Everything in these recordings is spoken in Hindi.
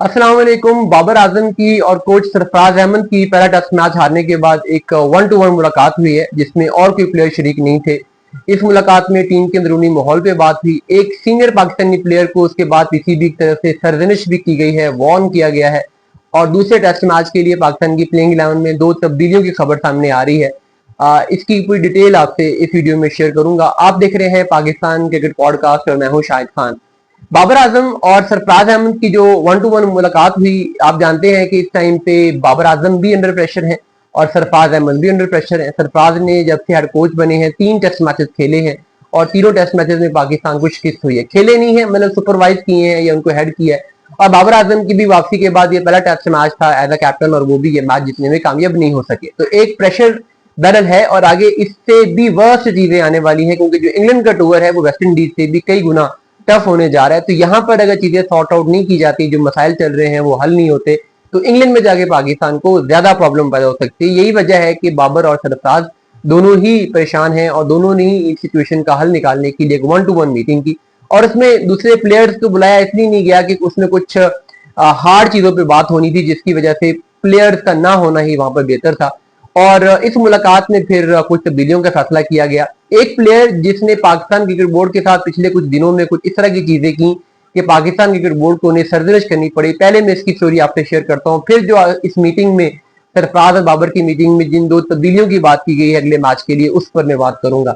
अस्सलाम वालेकुम। बाबर आजम की और कोच सरफराज अहमद की पहला टेस्ट मैच हारने के बाद एक 1-to-1 मुलाकात हुई है जिसमें और कोई प्लेयर शरीक नहीं थे। इस मुलाकात में टीम के अंदरूनी माहौल पे बात हुई। एक सीनियर पाकिस्तानी प्लेयर को उसके बाद पीसीबी की तरफ से सरजनिश भी की गई है, वार्न किया गया है। और दूसरे टेस्ट मैच के लिए पाकिस्तान की प्लेइंग 11 में 2 तब्दीलियों की खबर सामने आ रही है। इसकी पूरी डिटेल आपसे इस वीडियो में शेयर करूंगा। आप देख रहे हैं पाकिस्तान क्रिकेट पॉडकास्ट और मैं हूं शाहिद खान। बाबर आजम और सरफराज अहमद की जो 1-to-1 मुलाकात हुई, आप जानते हैं कि इस टाइम पे बाबर आजम भी अंडर प्रेशर हैं और सरफराज अहमद भी अंडर प्रेशर है। सरफराज ने जब से हेड कोच बने हैं 3 टेस्ट मैचेस खेले हैं और तीनों टेस्ट मैचेस में पाकिस्तान को शिकस्त हुई है। खेले नहीं है, मतलब सुपरवाइज किए हैं या उनको हेड किया है। और बाबर आजम की भी वापसी के बाद ये पहला टेस्ट मैच था एज अ कैप्टन और वो भी ये मैच जीतने में कामयाब नहीं हो सके। तो एक प्रेशर बैरल है और आगे इससे भी वर्स्ट चीजें आने वाली हैं क्योंकि जो इंग्लैंड का टूर है वो वेस्ट इंडीज से भी कई गुना टफ होने जा रहा है। तो यहाँ पर अगर चीजें सॉर्ट आउट नहीं की जाती, जो मसाइल चल रहे हैं वो हल नहीं होते, तो इंग्लैंड में जाके पाकिस्तान को ज्यादा प्रॉब्लम पैदा हो सकती है। यही वजह है कि बाबर और सरफराज दोनों ही परेशान हैं और दोनों ने ही इस सिचुएशन का हल निकालने के लिए एक 1-to-1 मीटिंग की। और उसमें दूसरे प्लेयर्स को बुलाया इसलिए नहीं गया कि उसमें कुछ हार्ड चीजों पर बात होनी थी जिसकी वजह से प्लेयर्स का ना होना ही वहां पर बेहतर था। और इस मुलाकात में फिर कुछ तब्दीलियों का फैसला किया गया। एक प्लेयर जिसने पाकिस्तान क्रिकेट बोर्ड के साथ पिछले कुछ दिनों में कुछ इस तरह की चीजें की कि पाकिस्तान क्रिकेट बोर्ड को उन्हें सरजनिश करनी पड़ी। पहले मैं इसकी स्टोरी आपसे शेयर करता हूँ, फिर जो इस मीटिंग में सरफराज और बाबर की मीटिंग में जिन 2 तब्दीलियों की बात की गई है अगले मैच के लिए, उस पर मैं बात करूंगा।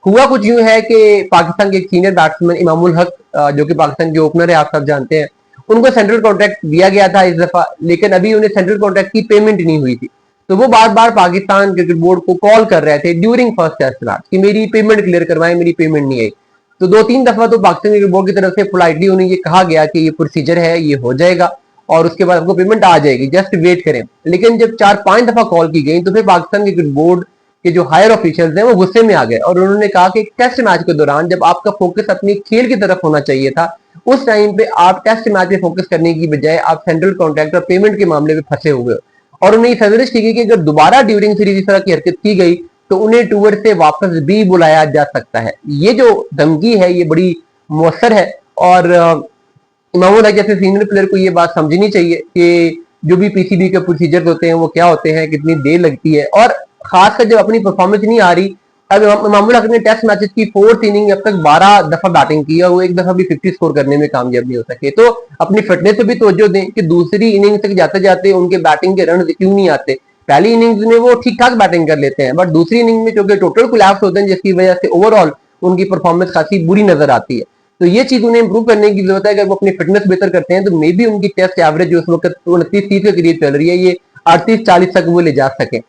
हुआ कुछ यूं है कि पाकिस्तान के एक सीनियर बैट्समैन इमामुल हक, जो कि पाकिस्तान के ओपनर है, आप सब जानते हैं, उनको सेंट्रल कॉन्ट्रैक्ट दिया गया था इस दफा, लेकिन अभी उन्हें सेंट्रल कॉन्ट्रैक्ट की पेमेंट नहीं हुई थी। तो वो बार बार पाकिस्तान क्रिकेट बोर्ड को कॉल कर रहे थे ड्यूरिंग फर्स्ट टेस्ट मैच कि मेरी पेमेंट क्लियर करवाएं, मेरी पेमेंट नहीं आई। तो 2-3 दफा तो पाकिस्तान क्रिकेट बोर्ड की तरफ से पोलाइटली उन्हें ये कहा गया कि ये प्रोसीजर है, ये हो जाएगा और उसके बाद आपको पेमेंट आ जाएगी, जस्ट वेट करें। लेकिन जब 4-5 दफा कॉल की गई तो फिर पाकिस्तान क्रिकेट बोर्ड के जो हायर ऑफिशियल्स हैं वो गुस्से में आ गए और उन्होंने कहा कि टेस्ट मैच के दौरान जब आपका फोकस अपनी खेल की तरफ होना चाहिए था, उस टाइम पे आप टेस्ट मैच में फोकस करने की बजाय आप सेंट्रल कॉन्ट्रैक्ट और पेमेंट के मामले में फंसे हुए हो। और उन्हें सजेस्ट की गई कि अगर दोबारा ड्यूरिंग सीरीज इस तरह की हरकत की गई तो उन्हें टूर से वापस भी बुलाया जा सकता है। ये जो धमकी है ये बड़ी मुअस्सर है और इमामुल हक जैसे सीनियर प्लेयर को ये बात समझनी चाहिए कि जो भी पीसीबी के प्रोसीजर होते हैं वो क्या होते हैं, कितनी देर लगती है। और खासकर जब अपनी परफॉर्मेंस नहीं आ रही, अब इमामुल हक ने टेस्ट मैचेस की 4th इनिंग अब तक 12 दफा बैटिंग की और वो एक दफा भी 50 स्कोर करने में कामयाब नहीं हो सके। तो अपनी फिटनेस पे भी तवज्जो दें कि दूसरी इनिंग तक जाते जाते उनके बैटिंग के रन क्यों नहीं आते। पहली इनिंग्स में वो ठीक ठाक बैटिंग कर लेते हैं बट दूसरी इनिंग में चूंकि टोटल कोलैप्स होते हैं जिसकी वजह से ओवरऑल उनकी परफॉर्मेंस काफी बुरी नजर आती है। तो ये चीज उन्हें इंप्रूव करने की जरूरत है। अगर वो अपनी फिटनेस बेहतर करते हैं तो मे बी उनकी टेस्ट एवरेज जो उस वक्त 29-30 के करीब चल रही है, ये 38-40 तक वो ले जा सके।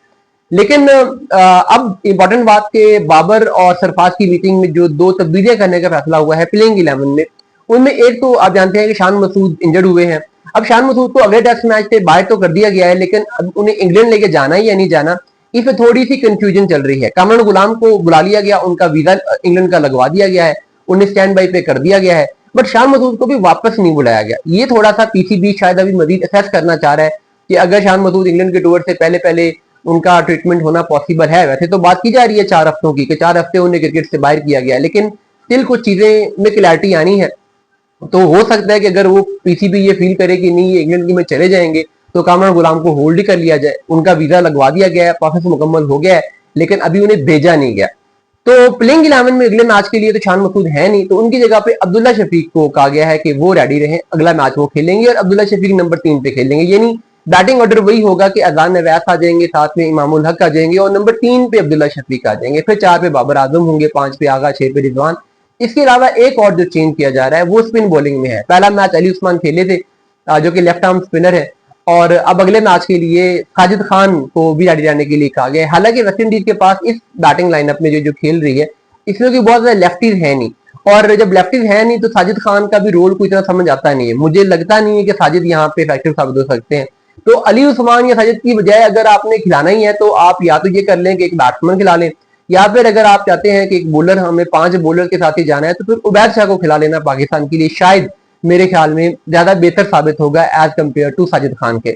लेकिन अब इंपॉर्टेंट बात के बाबर और सरफराज की मीटिंग में जो 2 तब्दीलियां करने का फैसला हुआ है प्लेइंग 11 में, उनमें एक तो आप जानते हैं कि शान मसूद इंजर्ड हुए हैं। अब शान मसूद को अगले टेस्ट मैच से बाहर तो कर दिया गया है, लेकिन अब उन्हें इंग्लैंड लेके जाना है या नहीं जाना, इसमें थोड़ी सी कंफ्यूजन चल रही है। कामरान गुलाम को बुला लिया गया, उनका वीजा इंग्लैंड का लगवा दिया गया है, उन्हें स्टैंड बाई पे कर दिया गया है, बट शान मसूद को भी वापस नहीं बुलाया गया। ये थोड़ा सा पीसीबी शायद अभी मजीद असेस करना चाह रहा है कि अगर शान मसूद इंग्लैंड के टूर से पहले पहले उनका ट्रीटमेंट होना पॉसिबल है। वैसे तो बात की जा रही है 4 हफ्तों की कि 4 हफ्ते उन्हें क्रिकेट से बाहर किया गया है, लेकिन स्टिल कुछ चीजें में क्लैरिटी आनी है। तो हो सकता है कि अगर वो पीसीबी ये फील करे कि नहीं ये इंग्लैंड में चले जाएंगे तो कामरान गुलाम को होल्ड ही कर लिया जाए। उनका वीजा लगवा दिया गया है, प्रोसेस मुकम्मल हो गया है, लेकिन अभी उन्हें भेजा नहीं गया। तो प्लेइंग 11 में अगले मैच के लिए तो शान मसूद है नहीं, तो उनकी जगह पे अब्दुल्ला शफीक को कहा गया है कि वो रेडी रहे, अगला मैच वो खेलेंगे और अब्दुल्ला शफीक नंबर 3 पे खेलेंगे। यानी बैटिंग ऑर्डर वही होगा कि अजान नवैस आ जाएंगे, साथ में इमामुल हक आ जाएंगे और नंबर 3 पे अब्दुल्ला शफीक आ जाएंगे, फिर 4 पे बाबर आजम होंगे, 5 पे आगा, 6 पे रिजवान। इसके अलावा एक और जो चेंज किया जा रहा है वो स्पिन बॉलिंग में है। पहला मैच अली उस्मान खेले थे जो कि लेफ्ट आर्म स्पिनर है और अब अगले मैच के लिए साजिद खान को भी रेडी रहने के लिए कहा गया है। हालांकि वेस्ट इंडीज के पास इस बैटिंग लाइनअप में जो खेल रही है इसमें भी बहुत ज्यादा लेफ्टीज है नहीं, और जब लेफ्टीज है नहीं तो साजिद खान का भी रोल कोई इतना समझ आता नहीं है। मुझे लगता नहीं है कि साजिद यहाँ पे इफेक्टिव साबित हो सकते हैं। तो अली उस्मान या साजिद की बजाय अगर आपने खिलाना ही है तो आप या तो ये कर लें कि एक बैट्समैन खिला लें, या फिर अगर आप चाहते हैं कि एक बॉलर, हमें 5 बॉलर के साथ ही जाना है, तो फिर उबैद शाह को खिला लेना पाकिस्तान के लिए शायद मेरे ख्याल में ज्यादा बेहतर साबित होगा as compare to Sajid Khan के।